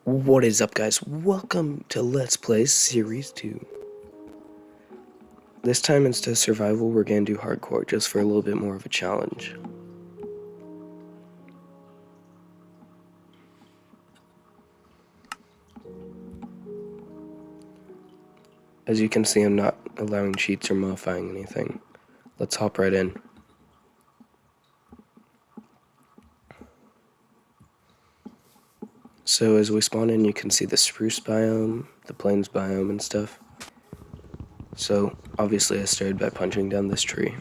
What is up, guys? Welcome to Let's Play Series 2. This time, instead of survival, we're gonna do hardcore, just for a little bit more of a challenge. As you can see, I'm not allowing cheats or modifying anything. Let's hop right in. So as we spawn in, you can see the spruce biome, the plains biome and stuff. So, obviously I started by punching down this tree.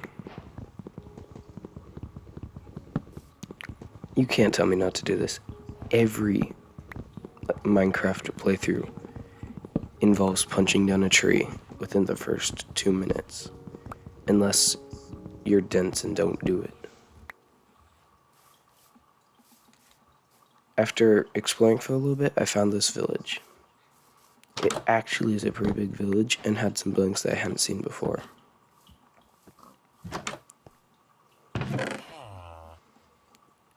You can't tell me not to do this. Every Minecraft playthrough involves punching down a tree within the first 2 minutes. Unless you're dense and don't do it. After exploring for a little bit, I found this village. It actually is a pretty big village and had some buildings that I hadn't seen before.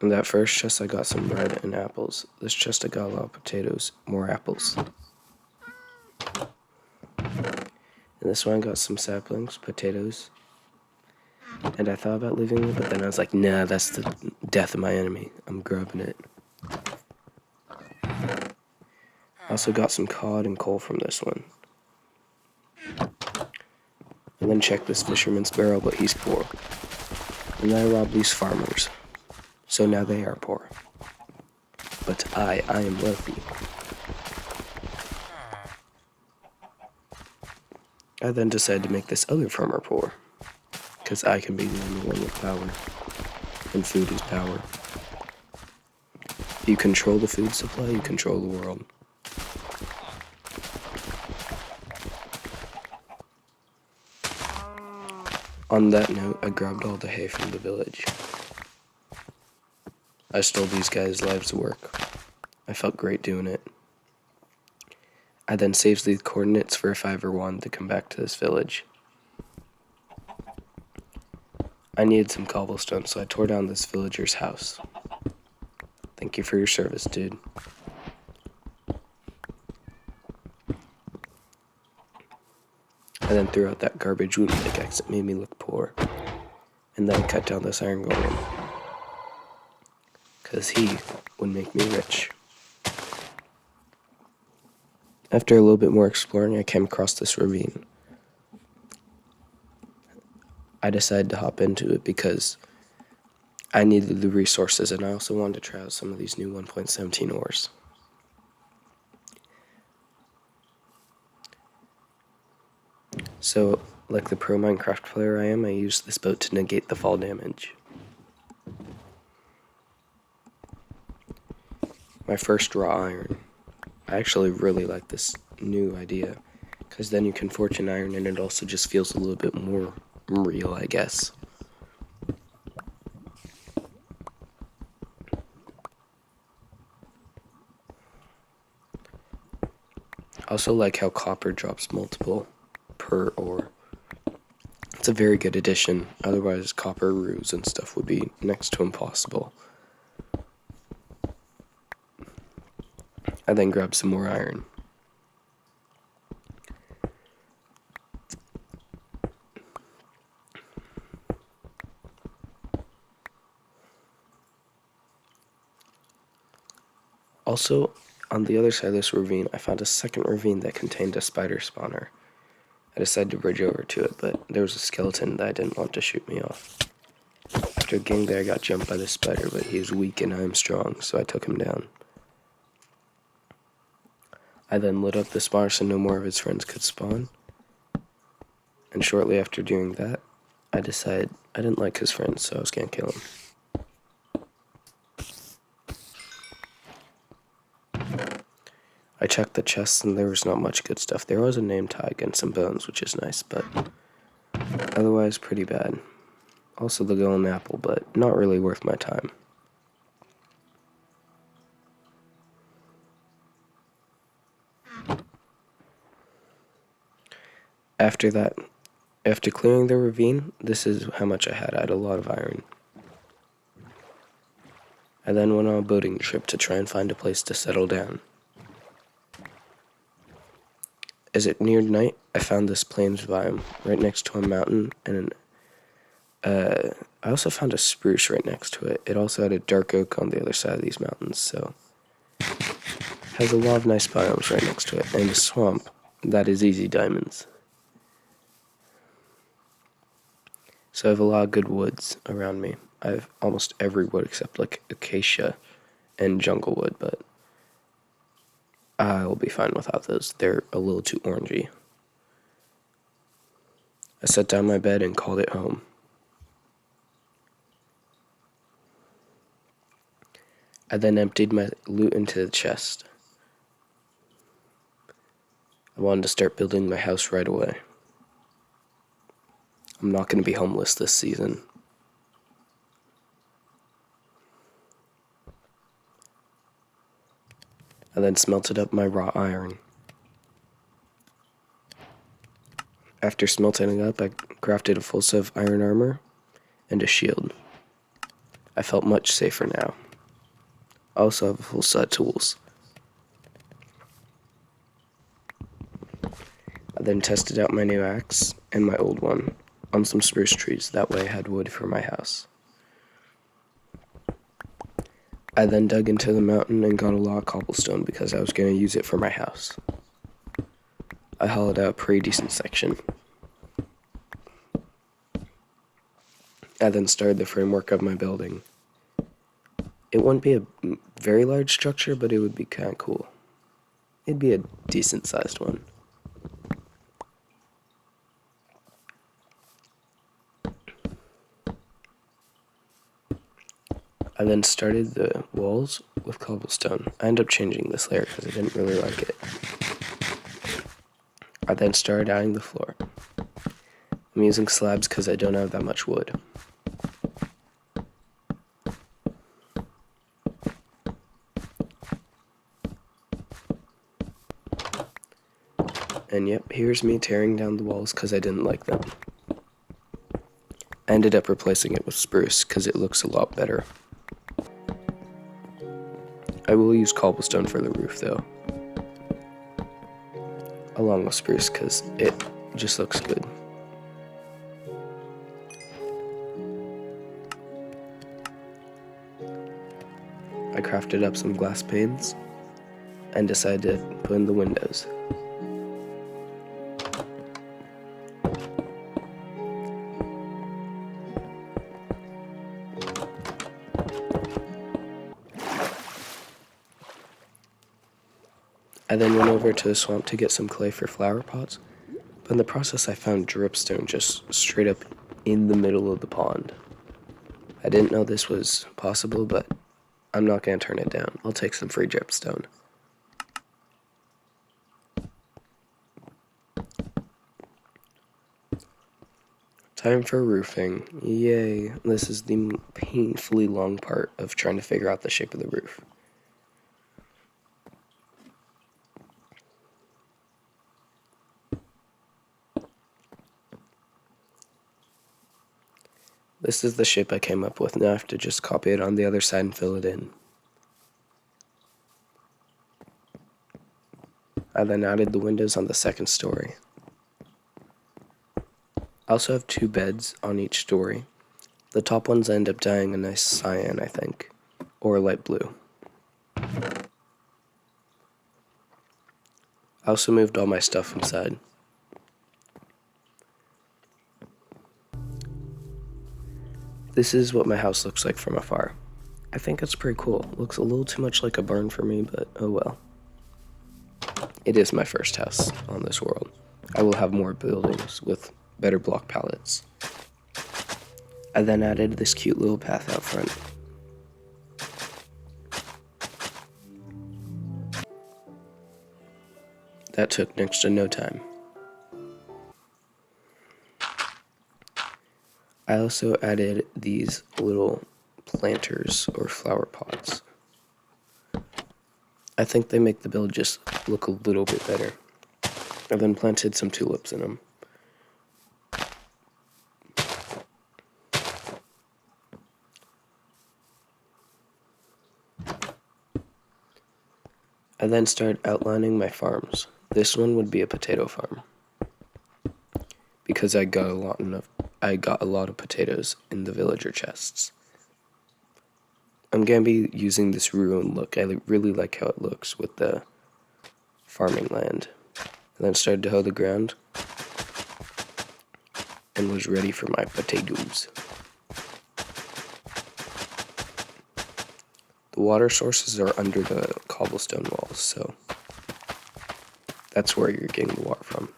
In that first chest I got some bread and apples. This chest I got a lot of potatoes, more apples. In this one I got some saplings, potatoes. And I thought about leaving it, but then I was like, nah, that's the death of my enemy. I'm grabbing it. I also got some cod and coal from this one. And then check this fisherman's barrel, but he's poor. And then I robbed these farmers. So now they are poor. But I am wealthy. I then decided to make this other farmer poor. Because I can be the only one with power. And food is power. You control the food supply, you control the world. On that note, I grabbed all the hay from the village. I stole these guys' lives' work. I felt great doing it. I then saved these coordinates for if I ever wanted to come back to this village. I needed some cobblestone, so I tore down this villager's house. Thank you for your service, dude. I then threw out that garbage wooden pickaxe that made me look poor. And then I cut down this iron golem. Because he would make me rich. After a little bit more exploring, I came across this ravine. I decided to hop into it because I needed the resources, and I also wanted to try out some of these new 1.17 ores. So, like the pro Minecraft player I am, I used this boat to negate the fall damage. My first raw iron. I actually really like this new idea, because then you can fortune iron and it also just feels a little bit more real, I guess. I also like how copper drops multiple per ore. It's a very good addition, otherwise copper roofs and stuff would be next to impossible. I then grabbed some more iron. Also, on the other side of this ravine, I found a second ravine that contained a spider spawner. I decided to bridge over to it, but there was a skeleton that I didn't want to shoot me off. After getting there, I got jumped by the spider, but he is weak and I am strong, so I took him down. I then lit up the spawner so no more of his friends could spawn. And shortly after doing that, I decided I didn't like his friends, so I was gonna kill him. I checked the chests and there was not much good stuff. There was a name tag and some bones, which is nice, but otherwise pretty bad. Also the golden apple, but not really worth my time. After that, after clearing the ravine, this is how much I had. I had a lot of iron. I then went on a boating trip to try and find a place to settle down. as it neared night, I found this plains biome right next to a mountain, and I also found a spruce right next to it. It also had a dark oak on the other side of these mountains, so it has a lot of nice biomes right next to it, and a swamp that is easy diamonds. So I have a lot of good woods around me. I have almost every wood except like acacia and jungle wood, but I will be fine without those. They're a little too orangey. I set down my bed and called it home. I then emptied my loot into the chest. I wanted to start building my house right away. I'm not going to be homeless this season. I then smelted up my raw iron. After smelting it up, I crafted a full set of iron armor and a shield. I felt much safer now. I also have a full set of tools. I then tested out my new axe and my old one on some spruce trees. That way I had wood for my house. I then dug into the mountain and got a lot of cobblestone because I was going to use it for my house. I hollowed out a pretty decent section. I then started the framework of my building. It wouldn't be a very large structure, but it would be kind of cool. It'd be a decent sized one. I then started the walls with cobblestone. I ended up changing this layer because I didn't really like it. I then started adding the floor. I'm using slabs because I don't have that much wood. And yep, here's me tearing down the walls because I didn't like them. I ended up replacing it with spruce because it looks a lot better. I will use cobblestone for the roof though, along with spruce because it just looks good. I crafted up some glass panes and decided to put in the windows. I then went over to the swamp to get some clay for flower pots, but in the process I found dripstone just straight up in the middle of the pond. I didn't know this was possible, but I'm not going to turn it down. I'll take some free dripstone. Time for roofing. Yay. This is the painfully long part of trying to figure out the shape of the roof. This is the shape I came up with. Now I have to just copy it on the other side and fill it in. I then added the windows on the second story. I also have 2 beds on each story. The top ones end up dying a nice cyan, I think, or light blue. I also moved all my stuff inside. This is what my house looks like from afar. I think it's pretty cool. It looks a little too much like a barn for me, but oh well. It is my first house on this world. I will have more buildings with better block palettes. I then added this cute little path out front. That took next to no time. I also added these little planters or flower pots. I think they make the build just look a little bit better. I then planted some tulips in them. I then started outlining my farms. This one would be a potato farm, because I got a lot of potatoes in the villager chests. I'm gonna be using this ruin look. I really like how it looks with the farming land. And then started to hoe the ground and was ready for my potatoes. The water sources are under the cobblestone walls, so that's where you're getting the water from.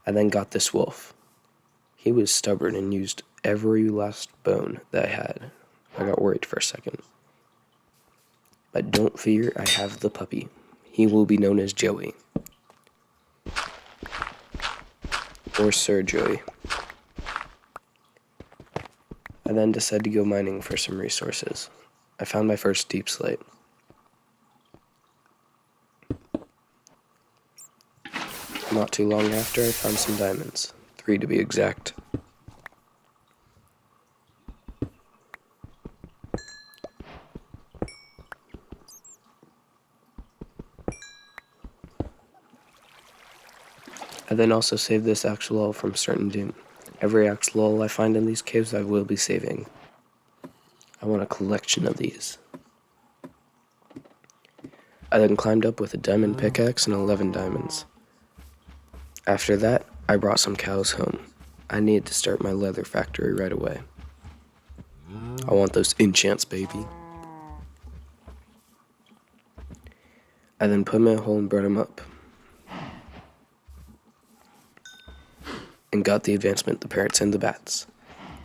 I then got this wolf. He was stubborn and used every last bone that I had. I got worried for a second. But don't fear, I have the puppy. He will be known as Joey. Or Sir Joey. I then decided to go mining for some resources. I found my first deep slate. Not too long after, I found some diamonds. 3 to be exact. I then also saved this axolotl from certain doom. Every axolotl I find in these caves I will be saving. I want a collection of these. I then climbed up with a diamond pickaxe and 11 diamonds. After that, I brought some cows home. I needed to start my leather factory right away. I want those enchants, baby. I then put them in a hole and brought them up. And got the advancement, the parrots and the bats.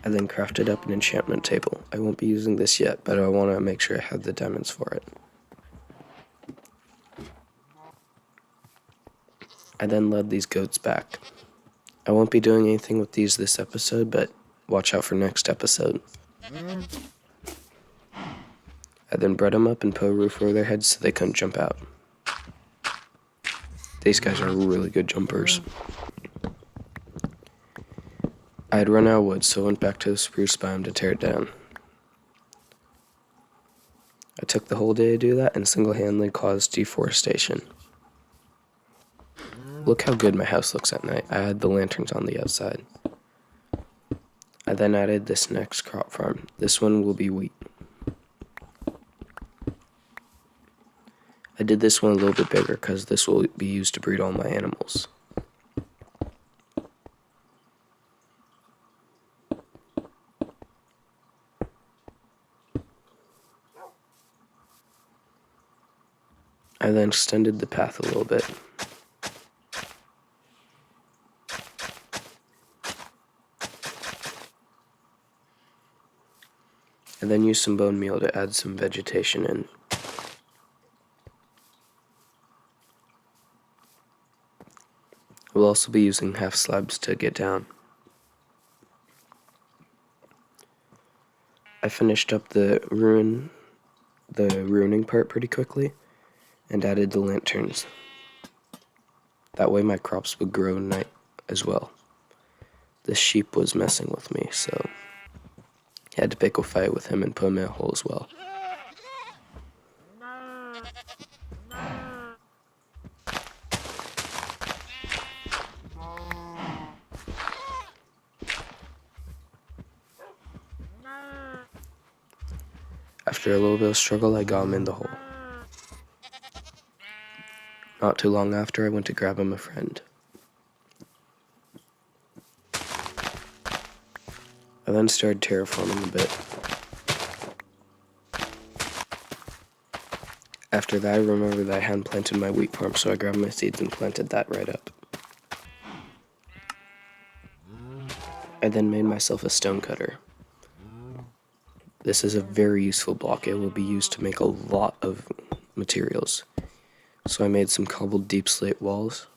I then crafted up an enchantment table. I won't be using this yet, but I want to make sure I have the diamonds for it. I then led these goats back. I won't be doing anything with these this episode, but watch out for next episode. I then bred them up and put a roof over their heads so they couldn't jump out. These guys are really good jumpers. I had run out of wood, so I went back to the spruce biome to tear it down. I took the whole day to do that and single-handedly caused deforestation. Look how good my house looks at night. I had the lanterns on the outside. I then added this next crop farm. This one will be wheat. I did this one a little bit bigger because this will be used to breed all my animals. I then extended the path a little bit. I then used some bone meal to add some vegetation in. I will also be using half slabs to get down. I finished up the ruining part pretty quickly and added the lanterns. That way my crops would grow night as well. This sheep was messing with me, so I had to pick a fight with him and put him in a hole as well. After a little bit of struggle, I got him in the hole. Not too long after, I went to grab him a friend. I then started terraforming a bit. After that, I remembered that I hadn't planted my wheat farm, so I grabbed my seeds and planted that right up. I then made myself a stone cutter. This is a very useful block. It will be used to make a lot of materials. So I made some cobbled deep slate walls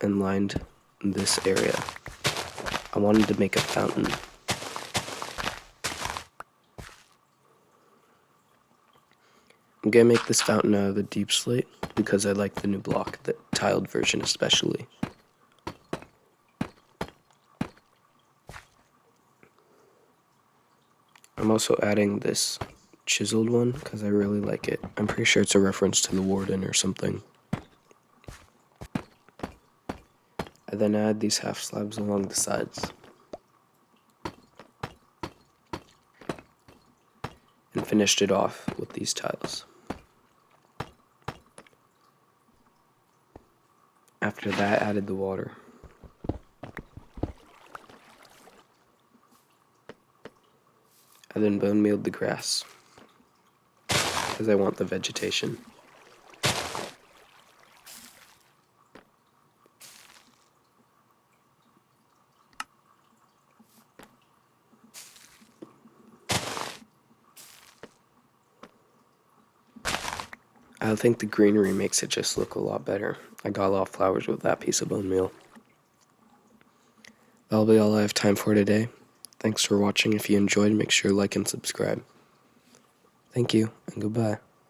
and lined this area. I wanted to make a fountain. I'm gonna make this fountain out of the deep slate because I like the new block, the tiled version especially. I'm also adding this chiseled one because I really like it. I'm pretty sure it's a reference to the Warden or something. I then add these half slabs along the sides. And finished it off with these tiles. After that, added the water. I then bone mealed the grass, because I want the vegetation. I think the greenery makes it just look a lot better. I got a lot of flowers with that piece of bone meal. That'll be all I have time for today. Thanks for watching. If you enjoyed, make sure to like and subscribe. Thank you, and goodbye.